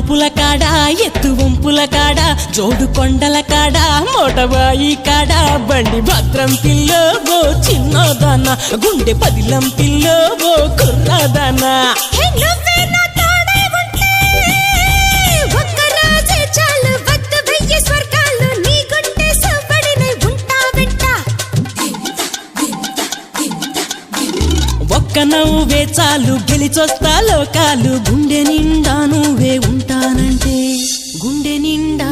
మలుపుల కాడ ఎత్తు వంపుల కాడ జోడు కొండల కాడ మోటబాయి కాడ బండి భద్రం పిల్లో గో చిన్నదాన గుండె పదిలం పిల్లో గో కుర్రదానా ఒక్క నవ్వే చాలు గెలిచొస్తా లోకాలు గుండె నిండా నువ్వే ఉంటానంటే గుండె నిండా